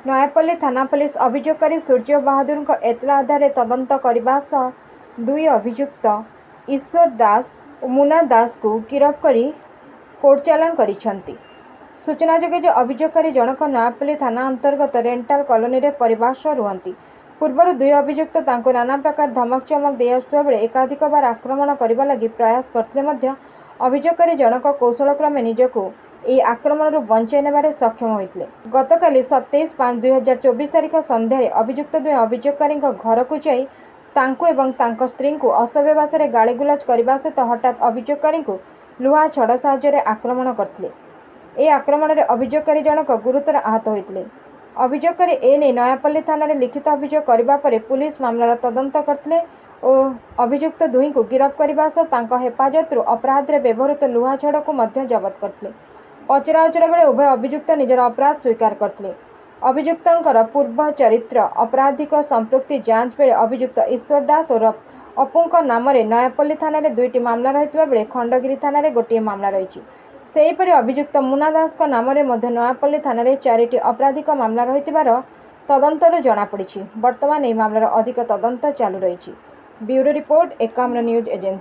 ନୟାପଲ୍ଲୀ ଥାନା ପୁଲିସ ଅଭିଯୋଗକାରୀ ସୂର୍ଯ୍ୟ ବାହାଦୁରଙ୍କ ଏତଲା ଆଧାରରେ ତଦନ୍ତ କରିବା ସହ ଦୁଇ ଅଭିଯୁକ୍ତ ଈଶ୍ୱର ଦାସ ଓ ମୁନା ଦାସଙ୍କୁ ଗିରଫ କରି କୋର୍ଟ ଚାଲାଣ କରିଛନ୍ତି। ସୂଚନାଯୋଗ୍ୟ ଯେ ଅଭିଯୋଗକାରୀ ଜଣକ ନୟାପଲ୍ଲୀ ଥାନା ଅନ୍ତର୍ଗତ ରେଣ୍ଟାଲ କଲୋନୀରେ ପରିବାର ସହ ରୁହନ୍ତି। ପୂର୍ବରୁ ଦୁଇ ଅଭିଯୁକ୍ତ ତାଙ୍କୁ ନାନା ପ୍ରକାର ଧମକ ଚମକ ଦେଇ ଆସୁଥିବା ବେଳେ ଏକାଧିକ ବାର ଆକ୍ରମଣ କରିବା ଲାଗି ପ୍ରୟାସ କରିଥିଲେ ମଧ୍ୟ ଅଭିଯୋଗକାରୀ ଜଣକ କୌଶଳକ୍ରମେ ନିଜକୁ ଏହି ଆକ୍ରମଣରୁ ବଞ୍ଚାଇ ନେବାରେ ସକ୍ଷମ ହୋଇଥିଲେ। ଗତକାଲି 27/5/2024 ତାରିଖ ସନ୍ଧ୍ୟାରେ ଅଭିଯୁକ୍ତ ଦୁହେଁ ଅଭିଯୋଗକାରୀଙ୍କ ଘରକୁ ଯାଇ ତାଙ୍କୁ ଏବଂ ତାଙ୍କ ସ୍ତ୍ରୀଙ୍କୁ ଅସଭ୍ୟ ଭାଷାରେ ଗାଳିଗୁଲଜ କରିବା ସହିତ ହଠାତ୍ ଅଭିଯୋଗକାରୀଙ୍କୁ ଲୁହା ଛଡ଼ ସାହାଯ୍ୟରେ ଆକ୍ରମଣ କରିଥିଲେ। ଏହି ଆକ୍ରମଣରେ ଅଭିଯୋଗକାରୀ ଜଣକ ଗୁରୁତର ଆହତ ହୋଇଥିଲେ। ଅଭିଯୋଗକାରୀ ଏନେଇ ନୟାପଲ୍ଲୀ ଥାନାରେ ଲିଖିତ ଅଭିଯୋଗ କରିବା ପରେ ପୁଲିସ ମାମଲାର ତଦନ୍ତ କରିଥିଲେ ଓ ଅଭିଯୁକ୍ତ ଦୁହିଁଙ୍କୁ ଗିରଫ କରିବା ସହ ତାଙ୍କ ହେଫାଜତରୁ ଅପରାଧରେ ବ୍ୟବହୃତ ଲୁହା ଛଡ଼କୁ ମଧ୍ୟ ଜବତ କରିଥିଲେ। ପଚରାଉଚରା ବେଳେ ଉଭୟ ଅଭିଯୁକ୍ତ ନିଜର ଅପରାଧ ସ୍ୱୀକାର କରିଥିଲେ। ଅଭିଯୁକ୍ତଙ୍କର ପୂର୍ବ ଚରିତ୍ର ଅପରାଧିକ ସମ୍ପୃକ୍ତି ଯାଞ୍ଚ ବେଳେ ଅଭିଯୁକ୍ତ ଈଶ୍ୱର ଦାସ ଓରଫ ଅପୁଙ୍କ ନାମରେ ନୟାପଲ୍ଲୀ ଥାନାରେ 2ଟି ମାମଲା ରହିଥିବା ବେଳେ ଖଣ୍ଡଗିରି ଥାନାରେ ଗୋଟିଏ ମାମଲା ରହିଛି। ସେହିପରି ଅଭିଯୁକ୍ତ ମୁନା ଦାସଙ୍କ ନାମରେ ମଧ୍ୟ ନୟାପଲ୍ଲୀ ଥାନାରେ 4ଟି ଅପରାଧିକ ମାମଲା ରହିଥିବାର ତଦନ୍ତରୁ ଜଣାପଡ଼ିଛି। ବର୍ତ୍ତମାନ ଏହି ମାମଲାର ଅଧିକ ତଦନ୍ତ ଚାଲୁ ରହିଛି। Bureau report, Ekamra news agency.